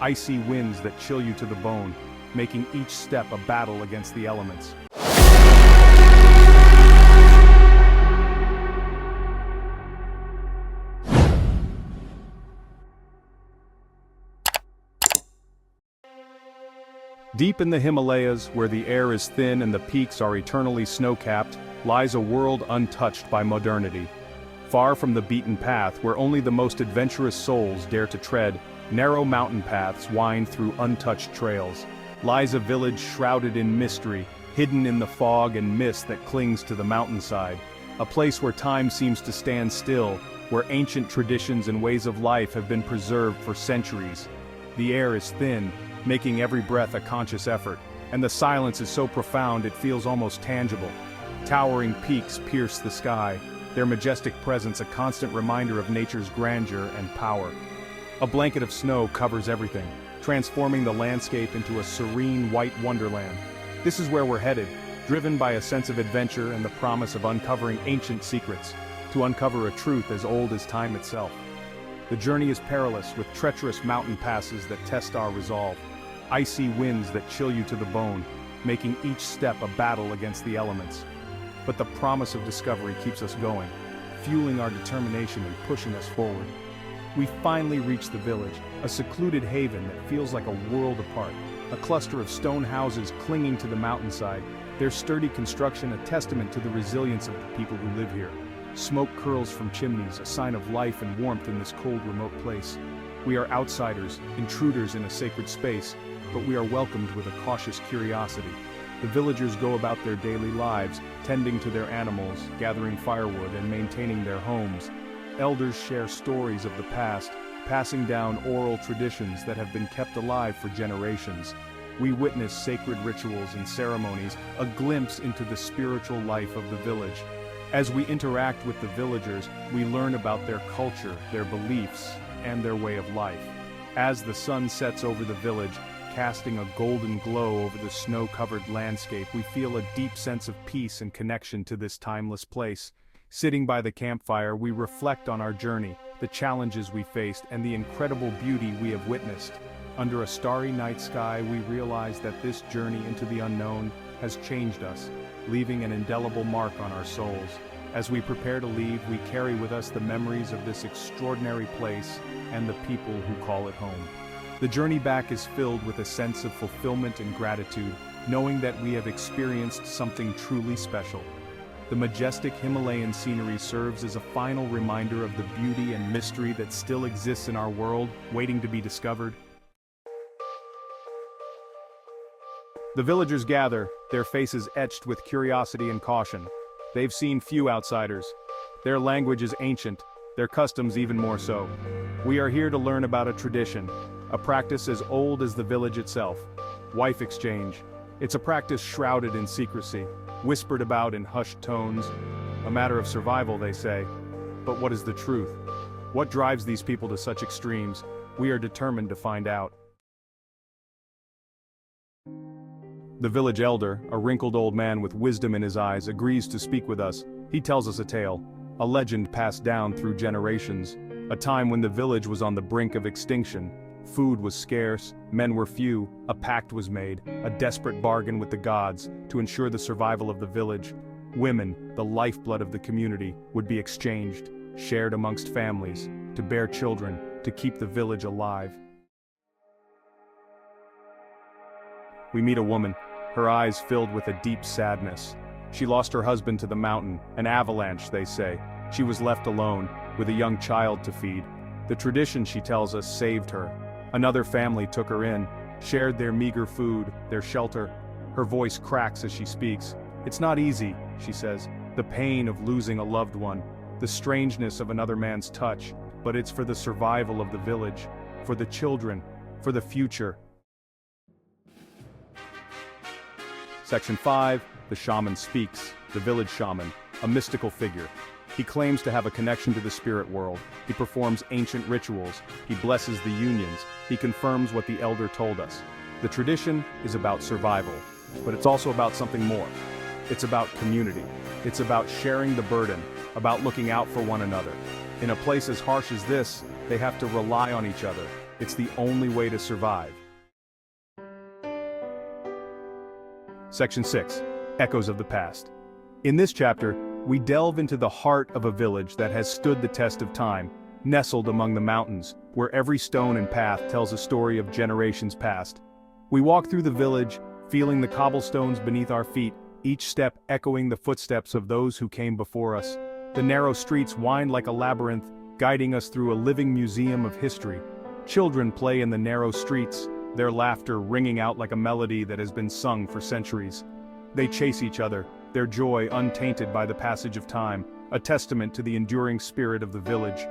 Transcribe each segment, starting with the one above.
icy winds that chill you to the bone, making each step a battle against the elements. Deep in the Himalayas, where the air is thin and the peaks are eternally snow-capped, lies a world untouched by modernity. Far from the beaten path, where only the most adventurous souls dare to tread, narrow mountain paths wind through untouched trails, lies a village shrouded in mystery, hidden in the fog and mist that clings to the mountainside, a place where time seems to stand still, where ancient traditions and ways of life have been preserved for centuries. The air is thin, making every breath a conscious effort, and the silence is so profound it feels almost tangible. Towering peaks pierce the sky, their majestic presence a constant reminder of nature's grandeur and power. A blanket of snow covers everything, transforming the landscape into a serene white wonderland. This is where we're headed, driven by a sense of adventure and the promise of uncovering ancient secrets, to uncover a truth as old as time itself. The journey is perilous, with treacherous mountain passes that test our resolve, icy winds that chill you to the bone, making each step a battle against the elements. But the promise of discovery keeps us going, fueling our determination and pushing us forward. We finally reach the village, a secluded haven that feels like a world apart, a cluster of stone houses clinging to the mountainside, their sturdy construction a testament to the resilience of the people who live here. Smoke curls from chimneys, a sign of life and warmth in this cold, remote place. We are outsiders, intruders in a sacred space, but we are welcomed with a cautious curiosity. The villagers go about their daily lives, tending to their animals, gathering firewood, and maintaining their homes. Elders share stories of the past, passing down oral traditions that have been kept alive for generations. We witness sacred rituals and ceremonies, a glimpse into the spiritual life of the village. As we interact with the villagers, we learn about their culture, their beliefs, and their way of life. As the sun sets over the village, casting a golden glow over the snow-covered landscape, we feel a deep sense of peace and connection to this timeless place. Sitting by the campfire, we reflect on our journey, the challenges we faced, and the incredible beauty we have witnessed. Under a starry night sky, we realize that this journey into the unknown has changed us, leaving an indelible mark on our souls. As we prepare to leave, we carry with us the memories of this extraordinary place and the people who call it home. The journey back is filled with a sense of fulfillment and gratitude, knowing that we have experienced something truly special. The majestic Himalayan scenery serves as a final reminder of the beauty and mystery that still exists in our world, waiting to be discovered. The villagers gather, their faces etched with curiosity and caution. They've seen few outsiders. Their language is ancient, their customs even more so. We are here to learn about a tradition, a practice as old as the village itself. Wife exchange. It's a practice shrouded in secrecy, whispered about in hushed tones. A matter of survival, they say. But what is the truth? What drives these people to such extremes? We are determined to find out. The village elder, a wrinkled old man with wisdom in his eyes, agrees to speak with us. He tells us a tale, a legend passed down through generations, a time when the village was on the brink of extinction. Food was scarce, men were few, a pact was made, a desperate bargain with the gods, to ensure the survival of the village. Women, the lifeblood of the community, would be exchanged, shared amongst families, to bear children, to keep the village alive. We meet a woman, her eyes filled with a deep sadness. She lost her husband to the mountain, an avalanche, they say. She was left alone, with a young child to feed. The tradition, she tells us, saved her. Another family took her in, shared their meager food, their shelter. Her voice cracks as she speaks. It's not easy, she says, the pain of losing a loved one, the strangeness of another man's touch, but it's for the survival of the village, for the children, for the future. Section 5, the shaman speaks, the village shaman, a mystical figure. He claims to have a connection to the spirit world. He performs ancient rituals. He blesses the unions. He confirms what the elder told us. The tradition is about survival, but it's also about something more. It's about community. It's about sharing the burden, about looking out for one another. In a place as harsh as this, they have to rely on each other. It's the only way to survive. Section 6. Echoes of the Past. In this chapter, we delve into the heart of a village that has stood the test of time, nestled among the mountains, where every stone and path tells a story of generations past. We walk through the village, feeling the cobblestones beneath our feet, each step echoing the footsteps of those who came before us. The narrow streets wind like a labyrinth, guiding us through a living museum of history. Children play in the narrow streets, their laughter ringing out like a melody that has been sung for centuries. They chase each other, their joy untainted by the passage of time, a testament to the enduring spirit of the village.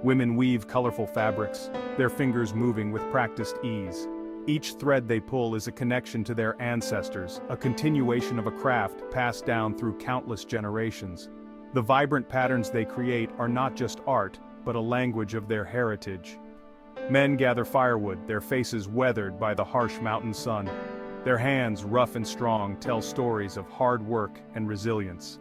Women weave colorful fabrics, their fingers moving with practiced ease. Each thread they pull is a connection to their ancestors, a continuation of a craft passed down through countless generations. The vibrant patterns they create are not just art, but a language of their heritage. Men gather firewood, their faces weathered by the harsh mountain sun. Their hands, rough and strong, tell stories of hard work and resilience.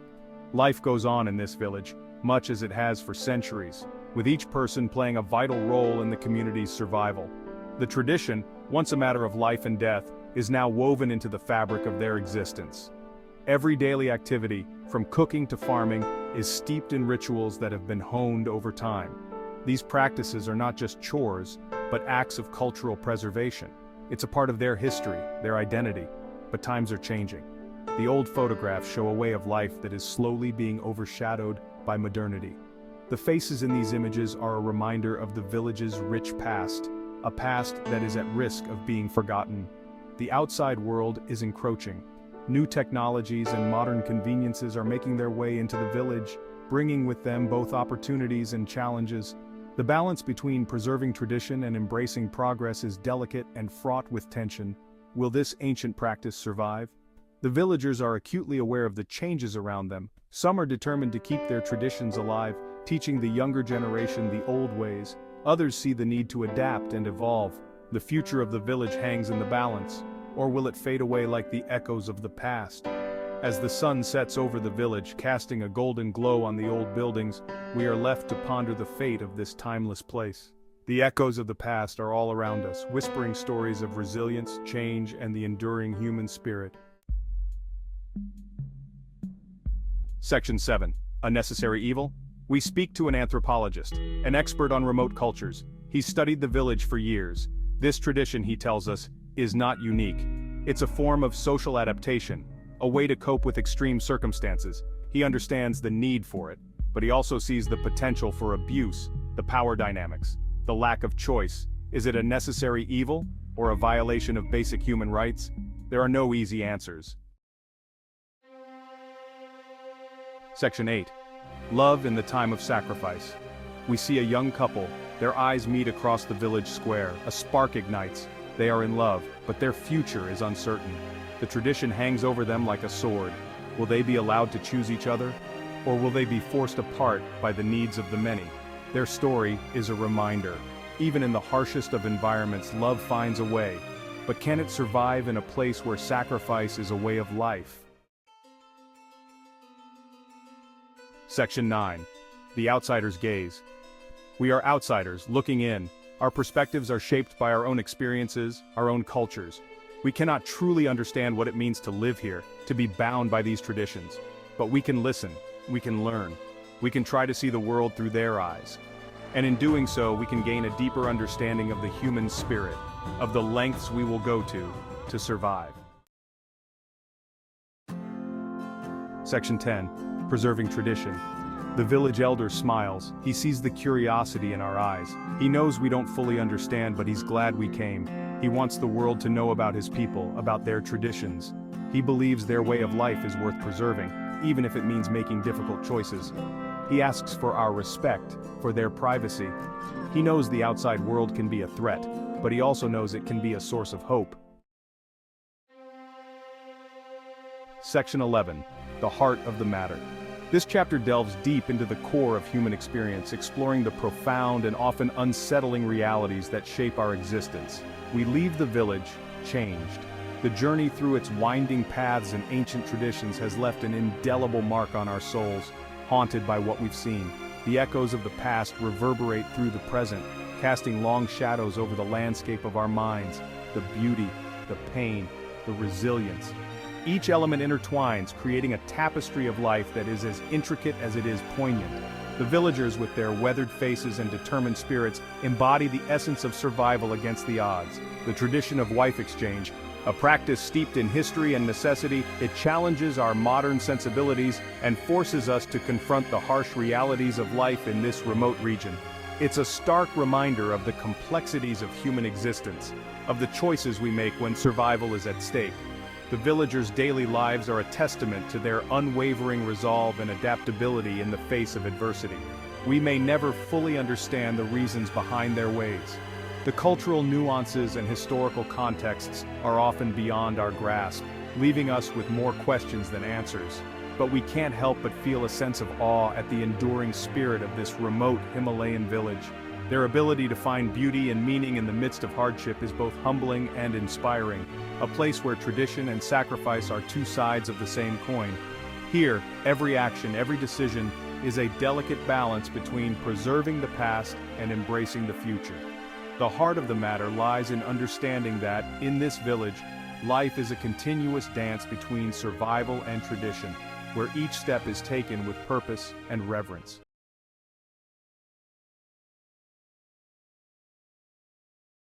Life goes on in this village, much as it has for centuries, with each person playing a vital role in the community's survival. The tradition, once a matter of life and death, is now woven into the fabric of their existence. Every daily activity, from cooking to farming, is steeped in rituals that have been honed over time. These practices are not just chores, but acts of cultural preservation. It's a part of their history, their identity. But times are changing. The old photographs show a way of life that is slowly being overshadowed by modernity. The faces in these images are a reminder of the village's rich past, a past that is at risk of being forgotten. The outside world is encroaching. New technologies and modern conveniences are making their way into the village, bringing with them both opportunities and challenges. The balance between preserving tradition and embracing progress is delicate and fraught with tension. Will this ancient practice survive? The villagers are acutely aware of the changes around them. Some are determined to keep their traditions alive, teaching the younger generation the old ways. Others see the need to adapt and evolve. The future of the village hangs in the balance, or will it fade away like the echoes of the past? As the sun sets over the village, casting a golden glow on the old buildings, we are left to ponder the fate of this timeless place. The echoes of the past are all around us, whispering stories of resilience, change, and the enduring human spirit. Section 7. A Necessary Evil? We speak to an anthropologist, an expert on remote cultures. He's studied the village for years. This tradition, he tells us, is not unique. It's a form of social adaptation, a way to cope with extreme circumstances. He understands the need for it, but he also sees the potential for abuse, the power dynamics, the lack of choice. Is it a necessary evil, or a violation of basic human rights? There are no easy answers. Section 8. Love in the Time of Sacrifice. We see a young couple, their eyes meet across the village square, a spark ignites. They are in love, but their future is uncertain. The tradition hangs over them like a sword. Will they be allowed to choose each other? Or will they be forced apart by the needs of the many? Their story is a reminder. Even in the harshest of environments, love finds a way. But can it survive in a place where sacrifice is a way of life? Section 9. The Outsider's Gaze. We are outsiders, looking in. Our perspectives are shaped by our own experiences, our own cultures. We cannot truly understand what it means to live here, to be bound by these traditions. But we can listen, we can learn, we can try to see the world through their eyes. And in doing so, we can gain a deeper understanding of the human spirit, of the lengths we will go to survive. Section 10. Preserving Tradition. The village elder smiles. He sees the curiosity in our eyes. He knows we don't fully understand, but he's glad we came. He wants the world to know about his people, about their traditions. He believes their way of life is worth preserving, even if it means making difficult choices. He asks for our respect, for their privacy. He knows the outside world can be a threat, but he also knows it can be a source of hope. Section 11. The Heart of the Matter. This chapter delves deep into the core of human experience, exploring the profound and often unsettling realities that shape our existence. We leave the village changed. The journey through its winding paths and ancient traditions has left an indelible mark on our souls, haunted by what we've seen. The echoes of the past reverberate through the present, casting long shadows over the landscape of our minds, the beauty, the pain, the resilience. Each element intertwines, creating a tapestry of life that is as intricate as it is poignant. The villagers, with their weathered faces and determined spirits, embody the essence of survival against the odds. The tradition of wife exchange, a practice steeped in history and necessity, it challenges our modern sensibilities and forces us to confront the harsh realities of life in this remote region. It's a stark reminder of the complexities of human existence, of the choices we make when survival is at stake. The villagers' daily lives are a testament to their unwavering resolve and adaptability in the face of adversity. We may never fully understand the reasons behind their ways. The cultural nuances and historical contexts are often beyond our grasp, leaving us with more questions than answers. But we can't help but feel a sense of awe at the enduring spirit of this remote Himalayan village. Their ability to find beauty and meaning in the midst of hardship is both humbling and inspiring, a place where tradition and sacrifice are two sides of the same coin. Here, every action, every decision is a delicate balance between preserving the past and embracing the future. The heart of the matter lies in understanding that, in this village, life is a continuous dance between survival and tradition, where each step is taken with purpose and reverence.